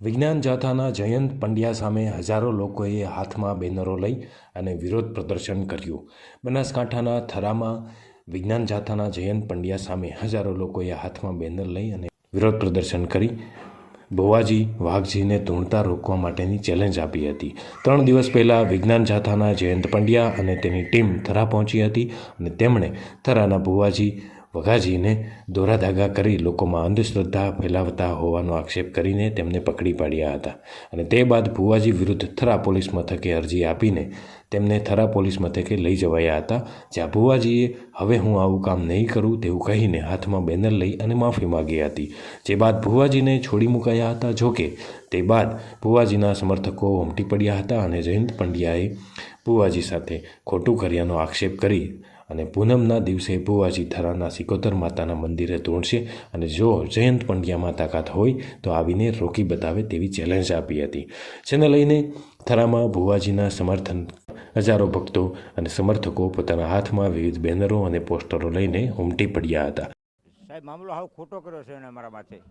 વિજ્ઞાન જાથાના જયંત પંડ્યા સામે હજારો લોકોએ હાથમાં બેનરો લઈ અને વિરોધ પ્રદર્શન કર્યું। બનાસકાંઠાના થરામાં વિજ્ઞાન જાથાના જયંત પંડ્યા સામે હજારો લોકોએ હાથમાં બેનર લઈ અને વિરોધ પ્રદર્શન કરી ભુવાજી વાઘજીને ધૂણતા રોકવા માટેની ચેલેન્જ આપી હતી। 3 દિવસ પહેલાં વિજ્ઞાન જાથાના જયંત પંડ્યા અને તેની ટીમ થરા પહોંચી હતી અને તેમણે થરાના ભુવાજી વઘાજીને દોરાધાગા કરી લોકોમાં અંધશ્રદ્ધા ફેલાવતા હોવાનો આક્ષેપ કરીને તેમને પકડી પાડ્યા હતા અને તે બાદ ભુવાજી વિરુદ્ધ થરા પોલીસ મથકે અરજી આપીને તેમને થરા પોલીસ મથકે લઈ જવાયા હતા, જ્યાં ભુવાજીએ હવે હું આવું કામ નહીં કરું તેવું કહીને હાથમાં બેનર લઈ અને માફી માગી હતી। જે બાદ ભુવાજીને છોડી મુકાયા હતા। જોકે તે બાદ ભુવાજીના સમર્થકો ઉમટી પડ્યા હતા અને જયંત પંડ્યાએ ભુવાજી સાથે ખોટું કર્યાનો આક્ષેપ કરી અને પૂનમના દિવસે ભુવાજી થરાના સિકોતર માતાના મંદિરે ધૂણશે અને જો જયંત પંડ્યામાં તાકાત હોય તો આવીને રોકી બતાવે તેવી ચેલેન્જ આપી હતી। જેને લઈને થરામાં ભુવાજીના સમર્થન હજારો ભક્તો અને સમર્થકો પોતાના હાથમાં વિવિધ બેનરો અને પોસ્ટરો લઈને ઉમટી પડ્યા હતા। સાહેબ, મામલો હાવ ખોટો કર્યો છે એને મારા માથે।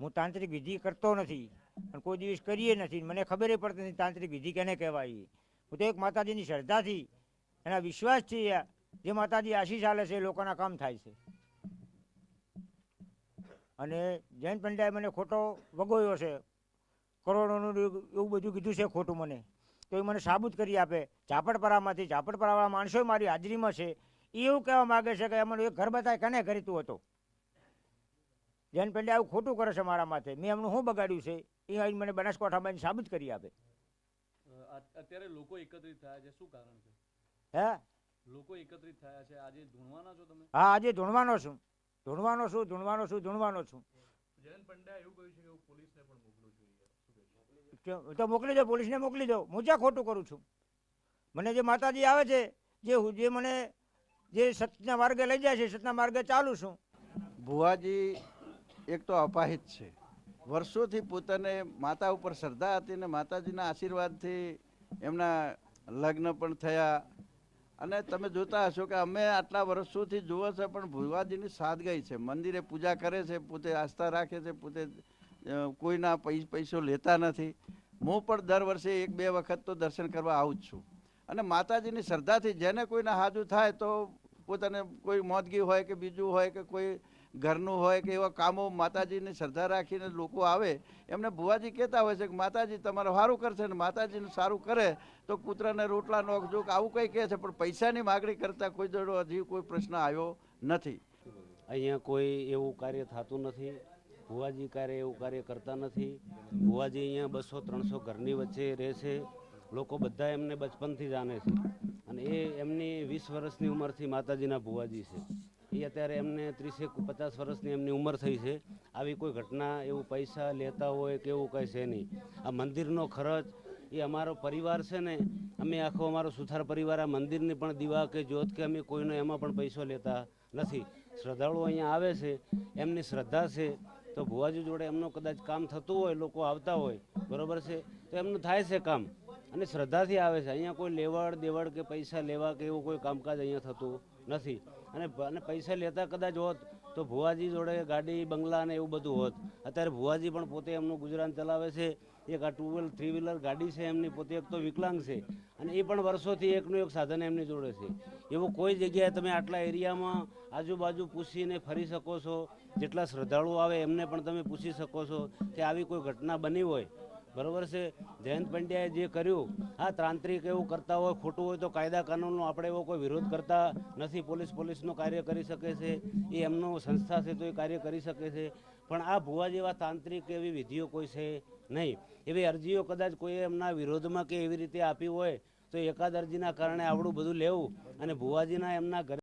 હું તાંત્રિક વિધિ કરતો નથી અને કોઈ દિવસ કરીએ નથી। મને ખબર પડતી નથી તાંત્રિક વિધિ કેને કહેવાય। હું તો એક માતાજીની શ્રદ્ધાથી, એના વિશ્વાસથી, જે માતાજી આશીષ આલે છે એ લોકોના કામ થાય છે। અને જયંત પંડ્યાએ મને ખોટો વગોયો છે, કરોડોનું એવું બધું કીધું છે ખોટું મને, તો એ મને સાબુત કરી આપે। ઝાપડપરામાંથી, ઝાપડપરાવાળા માણસો મારી હાજરીમાં છે, એ એવું કહેવા માગે છે કે એમને એક ઘર બતાય કને કરીતું હતો। જયંત પંડ્યા આવું ખોટું કરે છે મારા માથે। મેં એમનું શું બગાડ્યું છે એ મને બનાસકાંઠામાં સાબુત કરી આપે। અત્યારે લોકો એકત્રિત થયા છે, શું કારણ છે? હે, લોકો એકત્રિત થયા છે, આજે ધૂણવાના છો તમે? હા, આજે ધૂણવાનો છું, ધૂણવાનો છું, ધૂણવાનો છું, ધૂણવાનો છું। જયંત પંડ્યા એવું કહ્યું છે કે હું પોલીસને પણ મોકલું છું, તો મોકલી દો, પોલીસને મોકલી દો। હું ક્યાં ખોટું કરું છું? મને જે માતાજી આવે છે, જે મને જે સત્યના માર્ગે લઈ જાય છે, સત્યના માર્ગે ચાલું છું। ભુવાજી એક તો અપાહિત છે, વર્ષોથી પોતાને માતા ઉપર શ્રદ્ધા હતી ને માતાજીના આશીર્વાદથી એમના લગ્ન પણ થયા। અને તમે જોતા હશો કે અમે આટલા વર્ષોથી જુઓ છે પણ ભુવાજીની સાદગાઈ છે, મંદિરે પૂજા કરે છે, પોતે આસ્થા રાખે છે, પોતે કોઈના પૈસો લેતા નથી। હું પણ દર વર્ષે 1-2 વખત તો દર્શન કરવા આવું જ છું। અને માતાજીની શ્રદ્ધાથી જેને કોઈને હાજુ થાય તો પોતાને કોઈ મોદગી હોય કે બીજું હોય કે કોઈ ઘરનું હોય કે એવા કામો માતાજીની શ્રદ્ધા રાખીને લોકો આવે, એમને ભુવાજી કહેતા હોય છે કે માતાજી તમારું સારું કરશે ને માતાજીનું સારું કરે તો કૂતરાને રોટલા નોખજો કે આવું કંઈ કહે છે, પણ પૈસાની માગણી કરતાં કોઈ દડો હજી કોઈ પ્રશ્ન આવ્યો નથી। અહીંયા કોઈ એવું કાર્ય થતું નથી, ભુવાજી એવું કાર્ય કરતા નથી। ભુવાજી અહીંયા 200-300 ઘરની વચ્ચે રહે છે, લોકો બધા એમને બચપનથી જાણે છે અને એ એમની 20 વર્ષની ઉંમરથી માતાજીના ભુવાજી છે। એ અત્યારે એમને 30-50 વર્ષની એમની ઉંમર થઈ છે। આવી કોઈ ઘટના એવું પૈસા લેતા હોય કે એવું કંઈ છે નહીં। આ મંદિરનો ખર્ચ એ અમારો પરિવાર છે ને, અમે આખો અમારો સુથાર પરિવાર આ મંદિરની પણ દીવા કે જ્યોત કે અમે કોઈનો એમાં પણ પૈસો લેતા નથી। શ્રદ્ધાળુઓ અહીંયા આવે છે, એમની શ્રદ્ધા છે, તો ભુવાજી જોડે એમનું કદાચ કામ થતું હોય, લોકો આવતા હોય, બરાબર છે, તો એમનું થાય છે કામ અને શ્રદ્ધાથી આવે છે। અહીંયા કોઈ લેવડ દેવડ કે પૈસા લેવા કે એવું કોઈ કામકાજ અહીંયા થતું નથી। અને પૈસા લેતા કદાચ હોત તો ભુવાજી જોડે ગાડી બંગલા ને એવું બધું હોત। અત્યારે ભુવાજી પણ પોતે એમનું ગુજરાન ચલાવે છે। એક આ 2-3 વ્હીલર ગાડી છે એમની, પોતે એક તો વિકલાંગ છે અને એ પણ વર્ષોથી એકનું એક સાધન એમની જોડે છે। એવું કોઈ જગ્યાએ તમે આટલા એરિયામાં આજુબાજુ પૂછીને ફરી શકો છો, જેટલા શ્રદ્ધાળુઓ આવે એમને પણ તમે પૂછી શકો છો કે આવી કોઈ ઘટના બની હોય, બરાબર છે। જયંત પંડ્યાએ જે કર્યું, હા તાંત્રિક એવું કરતા હોય, ખોટું હોય તો કાયદા કાનૂનનો આપણે એવો કોઈ વિરોધ કરતા નથી। પોલીસનું કાર્ય કરી શકે છે, એ એમનો સંસ્થા છે તો એ કાર્ય કરી શકે છે, પણ આ ભુવા જેવા તાંત્રિક એવી વિધિઓ કોઈ છે નહીં। એવી અરજીઓ કદાચ કોઈએ એમના વિરોધમાં કે એવી રીતે આપી હોય તો એકાદ અરજીના કારણે આવડું બધું લેવું અને ભુવાજીના એમના ઘરે